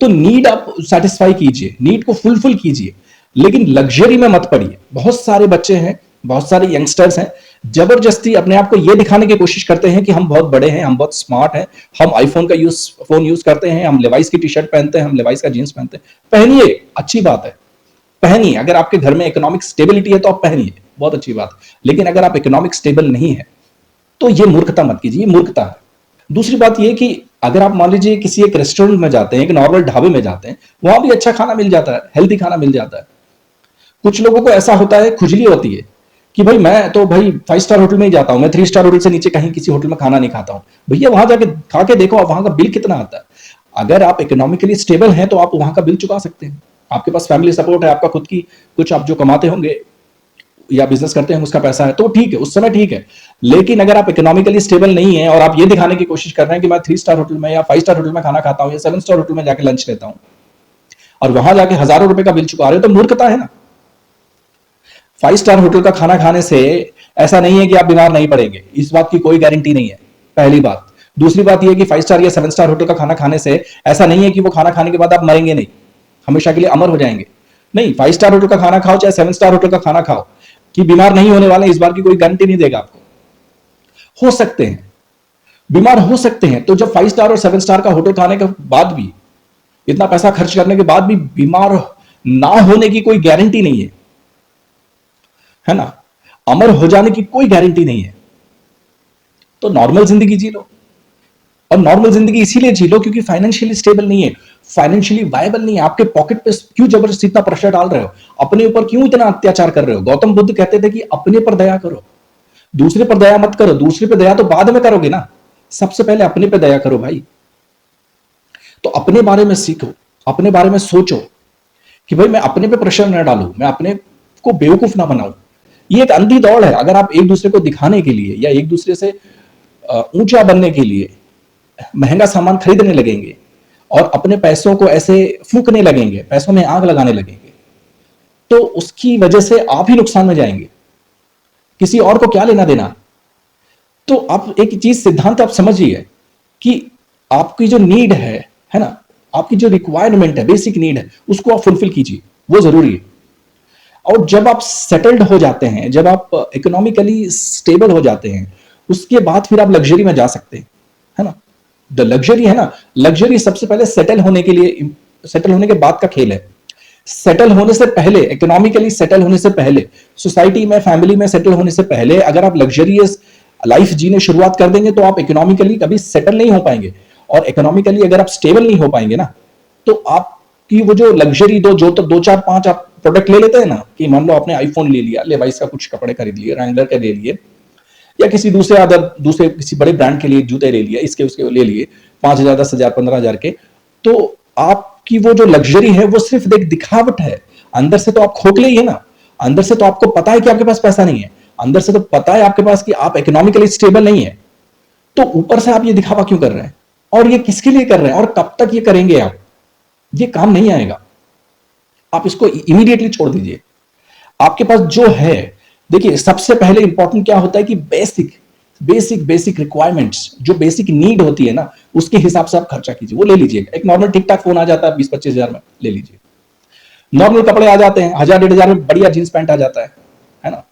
तो नीड आप सेटिस्फाई कीजिए, नीड को फुलफिल कीजिए, लेकिन लग्जरी में मत पड़िए। बहुत सारे बच्चे हैं, बहुत सारे यंगस्टर्स हैं, जबरदस्ती अपने आप को यह दिखाने की कोशिश करते हैं कि हम बहुत बड़े हैं, हम बहुत स्मार्ट हैं, हम आईफोन का फोन यूज करते हैं, हम लेवाइस की टी शर्ट पहनते हैं, हम लेवाइस का जींस पहनते हैं। पहनिए, अच्छी बात है, पहनिए। अगर आपके घर में इकोनॉमिक स्टेबिलिटी है तो आप पहनिए, बहुत अच्छी बात है। लेकिन अगर आप इकोनॉमिक स्टेबल नहीं है तो ये मूर्खता मत कीजिए, ये मूर्खता है। दूसरी बात ये कि अगर आप मान लीजिए किसी एक रेस्टोरेंट में जाते हैं, एक नॉर्मल ढाबे में जाते हैं, वहां भी अच्छा खाना मिल जाता है, हेल्दी खाना मिल जाता है। कुछ लोगों को ऐसा होता है, खुजली होती है कि भाई मैं तो भाई 5 स्टार होटल में ही जाता हूं, मैं 3 स्टार होटल से नीचे कहीं किसी होटल में खाना नहीं खाता हूं। भैया वहां जाके खा के देखो, आप वहां का बिल कितना आता है। अगर आप इकोनॉमिकली स्टेबल हैं तो आप वहां का बिल चुका सकते हैं, आपके पास फैमिली सपोर्ट है, आपका खुद की कुछ आप जो कमाते होंगे या बिजनेस करते हैं उसका पैसा है, तो ठीक है, उस समय ठीक है। लेकिन अगर आप इकोनॉमिकली स्टेबल नहीं है और आप ये दिखाने की कोशिश कर रहे हैं कि मैं 3 स्टार होटल में या 5 स्टार होटल में खाना खाता हूं या 7 स्टार होटल में जाके लंच लेता हूं और वहां जाके हजारों रुपए का बिल चुका रहे हो, तो मूर्खता है ना। 5 स्टार होटल का खाना खाने से ऐसा नहीं है कि आप बीमार नहीं पड़ेंगे, इस बात की कोई गारंटी नहीं है, पहली बात। दूसरी बात यह कि 5 स्टार या 7 स्टार होटल का खाना खाने से ऐसा नहीं है कि वो खाना खाने के बाद आप मरेंगे नहीं, हमेशा के लिए अमर हो जाएंगे। नहीं, 5 स्टार होटल का खाना खाओ चाहे 7 स्टार होटल का खाना खाओ, कि बीमार नहीं होने वाले इस बार की कोई गारंटी नहीं देगा आपको। हो सकते हैं, बीमार हो सकते हैं। तो जब 5 स्टार और 7 स्टार का होटल खाने के बाद भी, इतना पैसा खर्च करने के बाद भी बीमार ना होने की कोई गारंटी नहीं है ना, अमर हो जाने की कोई गारंटी नहीं है। तो नॉर्मल जिंदगी जी लो, और नॉर्मल जिंदगी इसीलिए जी लो क्योंकि फाइनेंशियली स्टेबल नहीं है, फाइनेंशियली वायबल नहीं है। आपके पॉकेट पे क्यों जबरदस्ती इतना प्रेशर डाल रहे हो, अपने ऊपर क्यों इतना अत्याचार कर रहे हो। गौतम बुद्ध कहते थे कि अपने पर दया करो, दूसरे पर दया मत करो। दूसरे पर दया तो बाद में करोगे ना, सबसे पहले अपने पे दया करो भाई। तो अपने बारे में सीखो, अपने बारे में सोचो कि भाई मैं अपने पे प्रेशर न डालूं, मैं अपने को बेवकूफ ना बनाऊं। ये एक अंधी दौड़ है। अगर आप एक दूसरे को दिखाने के लिए या एक दूसरे से ऊंचा बनने के लिए महंगा सामान खरीदने लगेंगे और अपने पैसों को ऐसे फूकने लगेंगे, पैसों में आग लगाने लगेंगे, तो उसकी वजह से आप ही नुकसान में जाएंगे, किसी और को क्या लेना देना। तो आप एक चीज सिद्धांत आप समझिए कि आपकी जो नीड है ना, आपकी जो रिक्वायरमेंट है, बेसिक नीड है, उसको आप फुलफिल कीजिए, वो जरूरी है। और जब आप सेटल्ड हो जाते हैं, जब आप इकोनॉमिकली स्टेबल हो जाते हैं, उसके बाद फिर आप लग्जरी में जा सकते हैं, है ना। द लग्जरी है ना, लग्जरी सबसे पहले सेटल होने के लिए, सेटल होने के बाद का खेल है। सेटल होने से पहले, इकोनॉमिकली सेटल होने से पहले, सोसाइटी में, फैमिली में सेटल होने से पहले अगर आप लग्जरियस लाइफ जीने शुरुआत कर देंगे तो आप इकोनॉमिकली कभी सेटल नहीं हो पाएंगे। और इकोनॉमिकली अगर आप स्टेबल नहीं हो पाएंगे ना, तो आपकी वो जो लग्जरी जो तो 2 4 5 आप प्रोडक्ट ले लेते हैं ना, कि मान लो आपने आईफोन ले लिया, लेवाइस का कुछ कपड़े खरीद लिए, रैंगलर के ले लिए, या किसी दूसरे किसी बड़े ब्रांड के लिए जूते ले लिए, इसके उसके ले लिए 5,000 10,000 15,000 के, तो आपकी वो जो लग्जरी है वो सिर्फ एक दिखावट है। अंदर से तो आप खोखले ही है ना, अंदर से तो आपको पता है कि आपके पास पैसा नहीं है, अंदर से तो पता है आपके पास कि आप इकोनॉमिकली स्टेबल नहीं है। तो ऊपर से आप ये दिखावा क्यों कर रहे हैं, और ये किसके लिए कर रहे हैं, और कब तक ये करेंगे आप, ये काम नहीं आएगा। आप इसको इमीडिएटली छोड़ दीजिए। आपके पास जो है, देखिए सबसे पहले इंपॉर्टेंट क्या होता है कि बेसिक रिक्वायरमेंट्स, जो बेसिक नीड होती है ना, उसके हिसाब से आप खर्चा कीजिए, वो ले लीजिएगा। एक नॉर्मल ठीक ठाक फोन आ जाता है 20-25 हजार में, ले लीजिए। नॉर्मल कपड़े आ जाते हैं 1,000-1,500 में, बढ़िया जींस पैंट आ जाता है ना।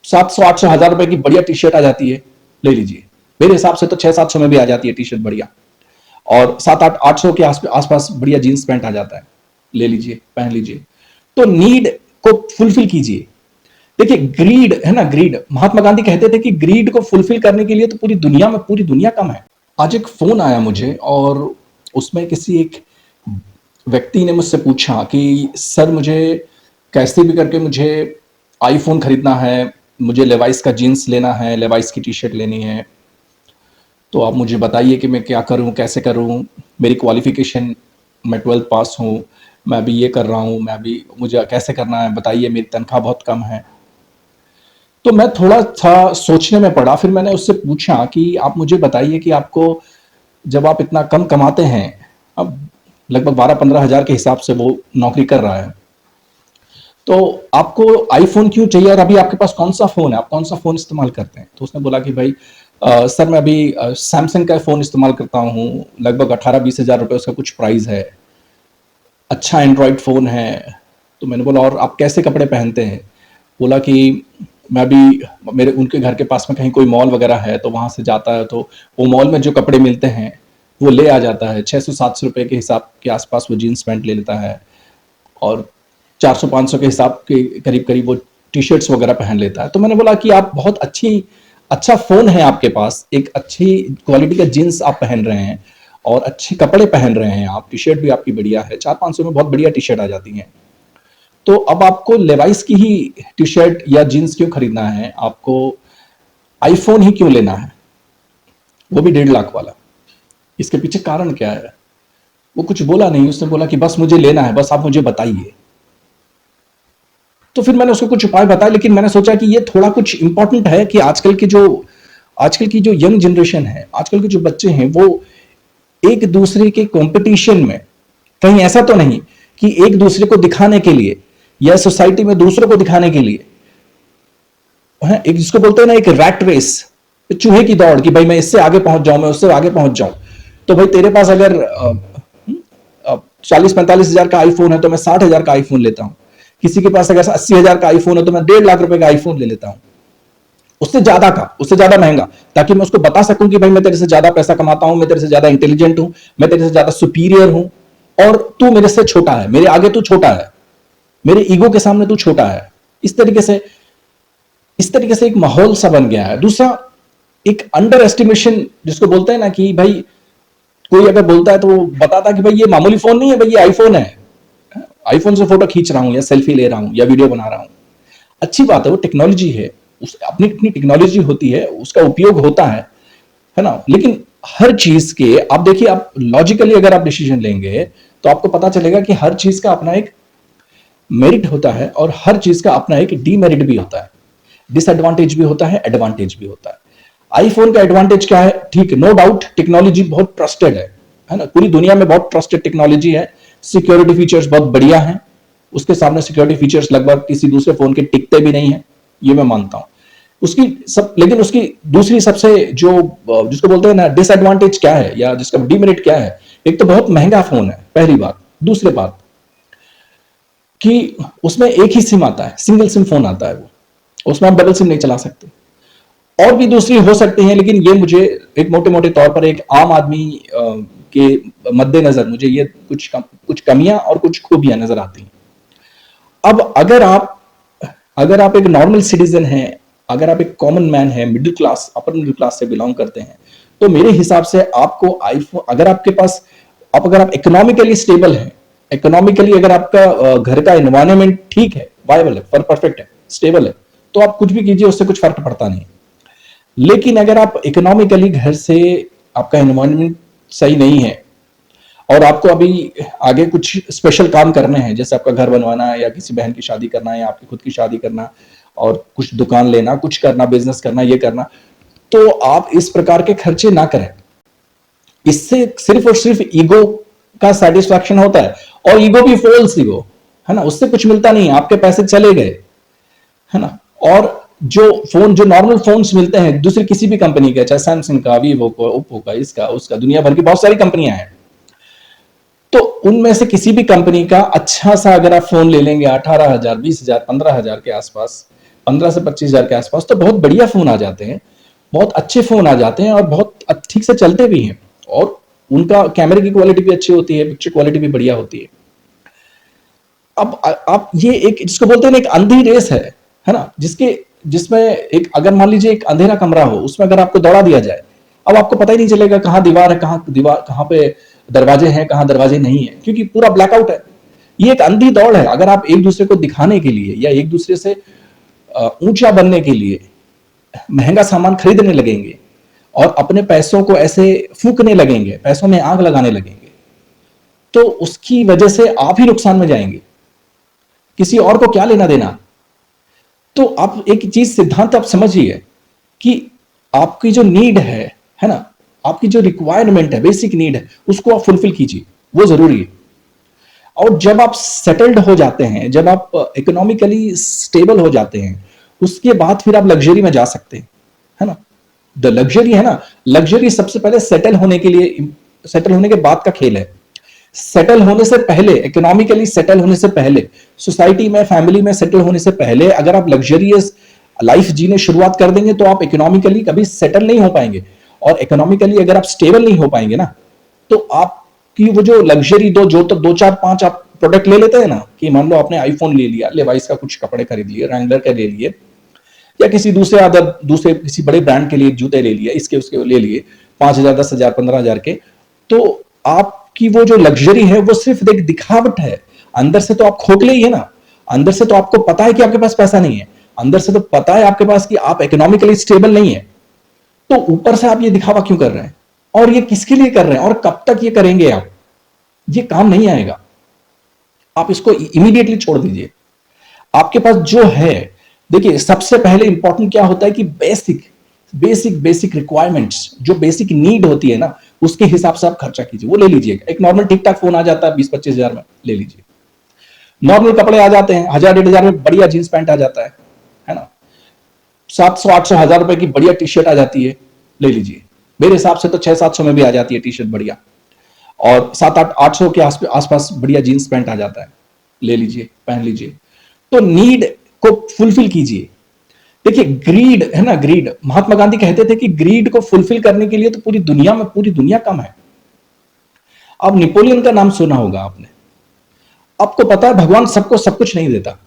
700-800 हजार रुपए की बढ़िया टी शर्ट आ जाती है, ले लीजिए। मेरे हिसाब से तो 600-700 में भी आ जाती है टी शर्ट बढ़िया, और 700-800 के आसपास बढ़िया जींस पैंट आ जाता है, ले लीजिए, पहन लीजिए। तो नीड को फुलफिल कीजिए। देखिए ग्रीड है ना, ग्रीड, महात्मा गांधी कहते थे कि ग्रीड को फुलफिल करने के लिए तो पूरी दुनिया कम है। आज एक फोन आया मुझे और उसमें किसी एक व्यक्ति ने मुझसे पूछा कि सर मुझे कैसे भी करके मुझे आईफोन खरीदना है, मुझे लेवाइस का जीन्स लेना है, लेवाइस की टी शर्ट लेनी है, तो आप मुझे बताइए कि मैं क्या करूं, कैसे करूं। मेरी क्वालिफिकेशन, मैं 12th पास हूं, मैं अभी ये कर रहा हूं, मुझे कैसे करना है बताइए, मेरी तनख्वाह बहुत कम है। तो मैं थोड़ा सा सोचने में पड़ा। फिर मैंने उससे पूछा कि आप मुझे बताइए कि आपको, जब आप इतना कम कमाते हैं, अब लगभग 12-15 हजार के हिसाब से वो नौकरी कर रहा है, तो आपको आईफोन क्यों चाहिए, और अभी आपके पास कौन सा फोन है, आप कौन सा फोन इस्तेमाल करते हैं। तो उसने बोला कि भाई सर मैं अभी सैमसंग का फोन इस्तेमाल करता हूँ, लगभग 18-20 हजार रुपये उसका कुछ प्राइस है, अच्छा एंड्रॉयड फ़ोन है। तो मैंने बोला और आप कैसे कपड़े पहनते हैं? बोला कि मैं भी मेरे उनके घर के पास में कहीं कोई मॉल वगैरह है तो वहाँ से जाता है, तो वो मॉल में जो कपड़े मिलते हैं वो ले आ जाता है। 600-700 रुपए के हिसाब के आसपास वो जीन्स पैंट ले लेता है और 400-500 के हिसाब के करीब करीब वो टी शर्ट्स वगैरह पहन लेता है। तो मैंने बोला कि आप बहुत अच्छा फ़ोन है आपके पास, एक अच्छी क्वालिटी का जीन्स आप पहन रहे हैं और अच्छे कपड़े पहन रहे हैं आप, टी शर्ट भी आपकी बढ़िया है, 400-500 में बहुत बढ़िया टी शर्ट आ जाती हैं। तो अब आपको लेवाइस की ही टी शर्ट या जीन्स क्यों खरीदना है? आपको आईफोन ही क्यों लेना है, वो भी 1.5 लाख वाला? इसके पीछे कारण क्या है? वो कुछ बोला नहीं, उसने बोला कि बस मुझे लेना है, बस आप मुझे बताइए। तो फिर मैंने उसको कुछ उपाय बताए, लेकिन मैंने सोचा कि ये थोड़ा कुछ इंपॉर्टेंट है कि आजकल की जो यंग जनरेशन है, आजकल के जो बच्चे हैं, वो एक दूसरे के कंपटीशन में, कहीं ऐसा तो नहीं कि एक दूसरे को दिखाने के लिए या सोसाइटी में दूसरों को दिखाने के लिए है, एक जिसको बोलते हैं ना एक रैट रेस, चूहे की दौड़, कि भाई मैं इससे आगे पहुंच जाऊं, मैं उससे आगे पहुंच जाऊं। तो भाई तेरे पास अगर 40-45 हजार का आईफोन है तो मैं 60 हजार का आईफोन लेता हूं। किसी के पास अगर 80 हजार का आईफोन है तो मैं 1.5 लाख रुपए का आईफोन ले लेता हूं, उससे ज्यादा महंगा, ताकि मैं उसको बता सकूं कि भाई मैं तेरे से ज्यादा पैसा कमाता हूं, मैं तेरे से ज्यादा इंटेलिजेंट हूं, मैं तेरे से ज्यादा सुपीरियर हूं, और तू मेरे से छोटा है, मेरे आगे तू छोटा है, मेरे ईगो के सामने तू छोटा है। इस तरीके से एक माहौल सा बन गया है। दूसरा, एक अंडर एस्टिमेशन जिसको बोलते हैं ना, कि भाई कोई अगर बोलता है तो वो बताता है कि भाई ये मामूली फोन नहीं है, भाई ये आईफोन है, आईफोन से फोटो खींच रहा हूं या सेल्फी ले रहा हूं या वीडियो बना रहा हूं। अच्छी बात है, वो टेक्नोलॉजी है, उस अपनी अपनी टेक्नोलॉजी होती है, उसका उपयोग होता है ना। लेकिन हर चीज के आप देखिए, आप लॉजिकली अगर आप डिसीजन लेंगे तो आपको पता चलेगा कि हर चीज का अपना एक मेरिट होता है और हर चीज का अपना एक डीमेरिट भी होता है, डिसएडवांटेज भी होता है, एडवांटेज भी होता है। आईफोन का एडवांटेज क्या है? ठीक, नो डाउट, टेक्नोलॉजी बहुत ट्रस्टेड है ना, पूरी दुनिया में बहुत ट्रस्टेड टेक्नोलॉजी है। सिक्योरिटी फीचर्स बहुत बढ़िया हैं, उसके सामने सिक्योरिटी फीचर्स लगभग किसी दूसरे फोन के टिकते भी नहीं है, ये मैं मानता हूं। लेकिन उसकी दूसरी सबसे जो जिसको बोलते हैं ना डिसएडवांटेज क्या है, या जिसका डीमेरिट क्या है? एक तो बहुत महंगा फोन है, पहली बात। दूसरी बात कि उसमें एक ही सिम आता है, सिंगल सिम फोन आता है, वो उसमें आप डबल सिम नहीं चला सकते। और भी दूसरी हो सकती है, लेकिन ये मुझे एक मोटे मोटे तौर पर एक आम आदमी के मद्देनजर मुझे ये कुछ कमियां और कुछ खूबियां नजर आती हैं। अब अगर आप एक नॉर्मल सिटीजन हैं, अगर आप एक कॉमन मैन है, middle class, upper middle class से बिलोंग करते हैं, तो मेरे हिसाब से आपको आईफोन, अगर आप इकोनॉमिकली स्टेबल हैं, इकोनॉमिकली अगर आपका घर का एनवायरनमेंट ठीक है, वायबल है, परफेक्ट है, स्टेबल है, तो आप कुछ भी कीजिए, उससे कुछ फर्क पड़ता नहीं। लेकिन अगर आप इकोनॉमिकली घर से आपका एनवायरनमेंट सही नहीं है और आपको अभी आगे कुछ स्पेशल काम करने हैं, जैसे आपका घर बनवाना है या किसी बहन की शादी करना है या आपकी खुद की शादी करना और कुछ दुकान लेना, कुछ करना, बिजनेस करना, ये करना, तो आप इस प्रकार के खर्चे ना करें। इससे सिर्फ और सिर्फ ईगो का सेटिस्फैक्शन होता है, और ईगो भी फॉल्स ईगो है ना, उससे कुछ मिलता नहीं, आपके पैसे चले गए, है ना। और जो नॉर्मल फोन्स मिलते हैं दूसरी किसी भी कंपनी के, चाहे सैमसंग का, वीवो का, ओप्पो का, इसका उसका, दुनिया भर की बहुत सारी कंपनियां हैं, तो उनमें से किसी भी कंपनी का अच्छा सा अगर आप फोन ले लेंगे 18,000, 20,000, 15,000 के आसपास, 15 से 25,000 के आसपास, तो बहुत बढ़िया फोन आ जाते हैं, बहुत अच्छे फोन आ जाते हैं और बहुत ठीक से चलते भी हैं, और उनका कैमरे की क्वालिटी भी अच्छी होती है, पिक्चर क्वालिटी भी बढ़िया होती है। अब आप ये एक जिसको बोलते हैं ना एक अंधी रेस है ना, जिसमें एक, अगर मान लीजिए एक अंधेरा कमरा हो, उसमें अगर आपको दौड़ा दिया जाए, अब आपको पता ही नहीं चलेगा कहां दीवार है, कहां पे दरवाजे हैं, कहां दरवाजे नहीं है, क्योंकि पूरा ब्लैकआउट है। ये एक अंधी दौड़ है। अगर आप एक दूसरे को दिखाने के लिए या एक दूसरे से ऊंचा बनने के लिए महंगा सामान खरीदने लगेंगे और अपने पैसों को ऐसे फूकने लगेंगे, पैसों में आग लगाने लगेंगे, तो उसकी वजह से आप ही नुकसान में जाएंगे, किसी और को क्या लेना देना। तो आप एक चीज, सिद्धांत आप समझिए कि आपकी जो नीड है ना, आपकी जो रिक्वायरमेंट है, बेसिक नीड है, उसको आप फुलफिल कीजिए, वो जरूरी है। और जब आप सेटल्ड हो जाते हैं, जब आप इकोनॉमिकली स्टेबल हो जाते हैं, उसके बाद फिर आप लग्जरी में जा सकते हैं, है ना। द लग्जरी है ना, लग्जरी सबसे पहले सेटल होने के बाद का खेल है। सेटल होने से पहले, इकोनॉमिकली सेटल होने से पहले, सोसाइटी में, फैमिली में सेटल होने से पहले अगर आप लग्जरियस लाइफ जीने शुरुआत कर देंगे तो आप इकोनॉमिकली कभी सेटल नहीं हो पाएंगे। और इकोनॉमिकली अगर आप स्टेबल नहीं हो पाएंगे ना, तो आपकी वो जो लग्जरी दो चार पांच आप प्रोडक्ट ले लेते हैं ना, कि मान लो आपने आईफोन ले लिया, लेवाइस का कुछ कपड़े खरीद लिए, रैंगलर का ले लिए, या किसी दूसरे किसी बड़े ब्रांड के लिए जूते ले लिए, इसके उसके ले लिए 5,000 10,000 15,000 के, तो आपकी वो जो लग्जरी है वो सिर्फ एक दिखावट है। अंदर से तो आप खोखले ही है ना, अंदर से तो आपको पता है कि आपके पास पैसा नहीं है, अंदर से तो पता है आपके पास कि आप इकोनॉमिकली स्टेबल नहीं है, तो ऊपर से आप ये दिखावा क्यों कर रहे हैं? और ये किसके लिए कर रहे हैं और कब तक ये करेंगे आप? ये काम नहीं आएगा, आप इसको इमीडिएटली छोड़ दीजिए। आपके पास जो है, देखिए सबसे पहले इंपॉर्टेंट क्या होता है कि बेसिक रिक्वायरमेंट्स, जो बेसिक नीड होती है ना, उसके हिसाब से आप खर्चा कीजिए, वो ले लीजिएगा। एक नॉर्मल ठीक ठाक फोन आ जाता है 20-25 हजार में, ले लीजिए। नॉर्मल कपड़े आ जाते हैं 1,000-1,500 में, बढ़िया जींस पैंट आ जाता है ना। 700-800 हजार रुपए की बढ़िया टी शर्ट आ जाती है, ले लीजिए। मेरे हिसाब से तो 600-700 में भी आ जाती है टी शर्ट बढ़िया, और 700-800 के आसपास बढ़िया जींस पैंट आ जाता है, ले लीजिए, पहन लीजिए। तो नीड को फुलफिल कीजिए। देखिए ग्रीड है ना, ग्रीड, महात्मा गांधी कहते थे कि ग्रीड को फुलफिल करने के लिए तो पूरी दुनिया कम है। अब नेपोलियन का नाम सुना होगा आपने, आपको पता है भगवान सबको सब कुछ नहीं देता।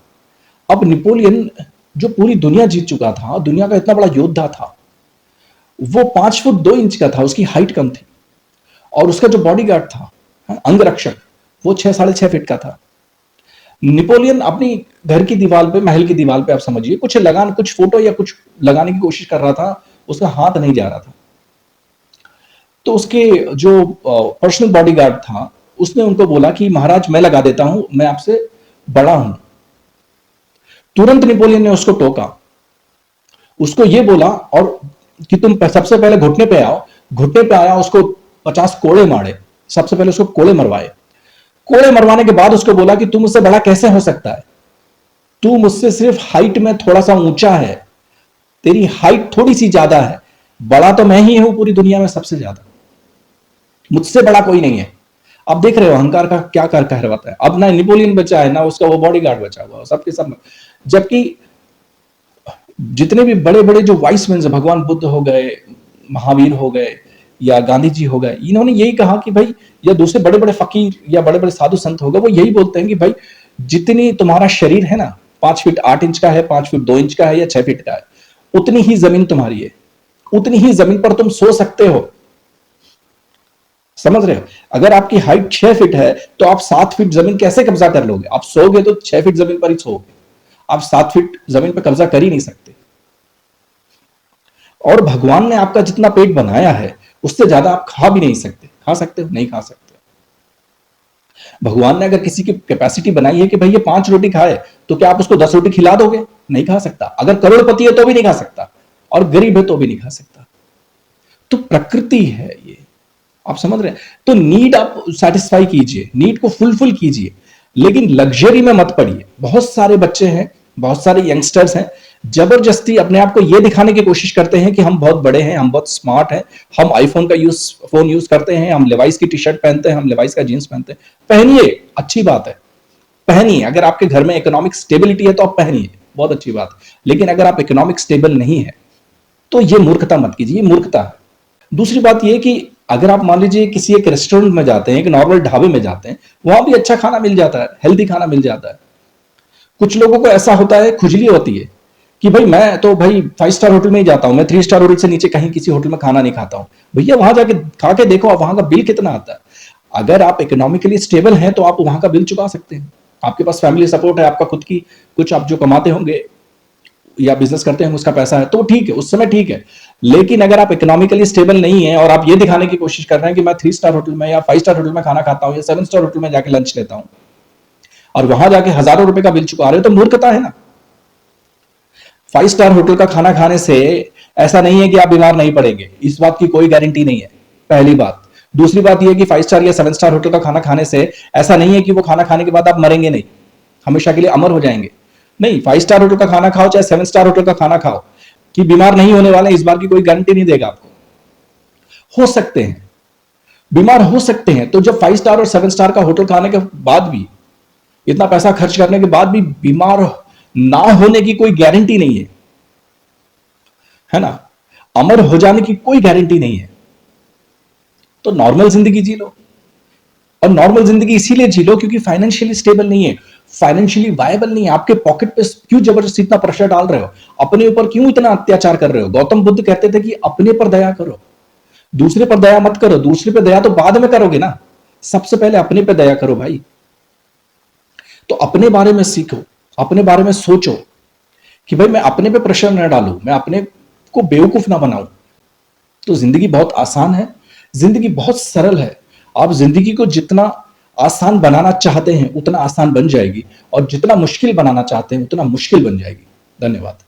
अब नेपोलियन जो पूरी दुनिया जीत चुका था, दुनिया का इतना बड़ा योद्धा था, वो 5 फुट 2 इंच का था, उसकी हाइट कम थी, और उसका जो बॉडीगार्ड था, अंगरक्षक, वो 6-6.5 फीट का था। नेपोलियन अपनी घर की दीवार पे, महल की दीवार पे, आप समझिए कुछ फोटो या कुछ लगाने की कोशिश कर रहा था, उसका हाथ नहीं जा रहा था। तो उसके जो पर्सनल बॉडीगार्ड था, उसने उनको बोला कि महाराज मैं लगा देता हूं, मैं आपसे बड़ा हूं। तुरंत नेपोलियन ने उसको टोका, उसको ये बोला और कि तुम सबसे पहले घुटने पे आओ। घुटने पे आया, उसको 50 कोड़े मारे, सबसे पहले उसको कोड़े मरवाए। कोड़े मरवाने के बाद उसको बोला कि तू मुझसे बड़ा कैसे हो सकता है, तू मुझसे सिर्फ हाइट में थोड़ा सा ऊंचा है, तेरी हाइट थोड़ी सी ज्यादा है, बड़ा तो मैं ही हूं पूरी दुनिया में सबसे ज्यादा, मुझसे बड़ा कोई नहीं है। अब देख रहे हो अहंकार का क्या कर कहरवाता है। अब ना नेपोलियन बचा है, ना उसका वो बॉडीगार्ड बचा हुआ, सबके सब। जबकि जितने भी बड़े बड़े जो वाइस मेन, भगवान बुद्ध हो गए, महावीर हो गए, या गांधी जी हो गए, इन्होंने यही कहा कि भाई, या दूसरे बड़े बड़े फकीर या बड़े बड़े साधु संत हो गए, वो यही बोलते हैं कि भाई जितनी तुम्हारा शरीर है ना, 5 फीट 8 इंच का है, 5 फीट 2 इंच का है, या 6 फीट का है, उतनी ही जमीन तुम्हारी है, उतनी ही जमीन पर तुम सो सकते हो। समझ रहे हो? अगर आपकी हाइट 6 फीट है तो आप 7 फीट जमीन कैसे कब्जा कर लोगे? आप सोओगे तो 6 फीट जमीन पर ही सोओगे, आप 7 फीट जमीन पर कब्जा कर ही नहीं सकते। और भगवान ने आपका जितना पेट बनाया है, उससे ज्यादा आप खा भी नहीं सकते। खा सकते हो? नहीं खा सकते। भगवान ने अगर किसी की कैपेसिटी बनाई है कि भाई ये 5 रोटी खाए, तो क्या आप उसको 10 रोटी खिला दोगे? नहीं खा सकता। अगर करोड़पति है तो भी नहीं खा सकता, और गरीब है तो भी नहीं खा सकता। तो प्रकृति है ये, आप समझ रहे हैं? तो नीड आप सेटिस्फाई कीजिए, नीड को फुलफिल कीजिए, लेकिन लग्जरी में मत पड़िए। बहुत सारे बच्चे हैं, बहुत सारे यंगस्टर्स हैं, जबरदस्ती अपने आप को यह दिखाने की कोशिश करते हैं कि हम बहुत बड़े हैं, हम बहुत स्मार्ट हैं, हम आईफोन का फोन यूज करते हैं, हम लेवाइस की टी शर्ट पहनते हैं, हम लेवाइस का जींस पहनते हैं। पहनिए, अच्छी बात है, पहनिए। अगर आपके घर में इकोनॉमिक स्टेबिलिटी है तो आप पहनिए, बहुत अच्छी बात है। लेकिन अगर आप इकोनॉमिक स्टेबल नहीं है तो ये मूर्खता मत कीजिए, ये मूर्खता है। दूसरी बात यह कि अगर आप मान लीजिए किसी एक रेस्टोरेंट में जाते हैं, एक नॉर्मल ढाबे में जाते हैं, वहां भी अच्छा खाना मिल जाता है, हेल्दी खाना मिल जाता है। कुछ लोगों को ऐसा होता है, खुजली होती है कि भाई मैं तो भाई 5 स्टार होटल में ही जाता हूं, मैं 3 स्टार होटल से नीचे कहीं किसी होटल में खाना नहीं खाता हूं। भैया वहां जाके खा के देखो, आप वहां का बिल कितना आता है। अगर आप इकोनॉमिकली स्टेबल हैं तो आप वहां का बिल चुका सकते हैं, आपके पास फैमिली सपोर्ट है, आपका खुद की कुछ आप जो कमाते होंगे या बिजनेस करते हैं उसका पैसा है, तो ठीक है, उस समय ठीक है। लेकिन अगर आप इकोनॉमिकली स्टेबल नहीं है और आप ये दिखाने की कोशिश कर रहे हैं कि मैं 3 स्टार होटल में या 5 स्टार होटल में खाना खाता हूं या 7 स्टार होटल में जाके लंच लेता हूं, और वहां जाके हजारों रुपए का बिल चुका रहे हो, तो मूर्खता है ना। 5 स्टार होटल का खाना खाने से ऐसा नहीं है कि आप बीमार नहीं पड़ेंगे, इस बात की कोई गारंटी नहीं है, पहली बात। दूसरी बात यह कि 5 स्टार या 7 स्टार होटल का खाना खाने से ऐसा नहीं है कि वो खाना खाने के बाद आप मरेंगे नहीं, हमेशा के लिए अमर हो जाएंगे। नहीं, 5 स्टार होटल का खाना खाओ चाहे 7 स्टार होटल का खाना खाओ, कि बीमार नहीं होने वाले, इस बार की कोई गारंटी नहीं देगा आपको। हो सकते हैं, बीमार हो सकते हैं। तो जब 5 स्टार और 7 स्टार का होटल खाने के बाद भी, इतना पैसा खर्च करने के बाद भी बीमार ना होने की कोई गारंटी नहीं है ना, अमर हो जाने की कोई गारंटी नहीं है। तो नॉर्मल जिंदगी जी लो। और नॉर्मल जिंदगी इसीलिए जी लो क्योंकि फाइनेंशियली स्टेबल नहीं है, फाइनेंशियली वायबल नहीं है। आपके पॉकेट पे क्यों जबरदस्ती इतना प्रेशर डाल रहे हो, अपने ऊपर क्यों इतना अत्याचार कर रहे हो। गौतम बुद्ध कहते थे कि अपने पर दया करो, दूसरे पर दया मत करो। दूसरे पर दया तो बाद में करोगे ना, सबसे पहले अपने पे दया करो भाई। तो अपने बारे में सीखो, अपने बारे में सोचो कि भाई मैं अपने पे प्रेशर न डालूं, मैं अपने को बेवकूफ ना बनाऊं। तो जिंदगी बहुत आसान है, जिंदगी बहुत सरल है। आप जिंदगी को जितना आसान बनाना चाहते हैं उतना आसान बन जाएगी, और जितना मुश्किल बनाना चाहते हैं उतना मुश्किल बन जाएगी। धन्यवाद।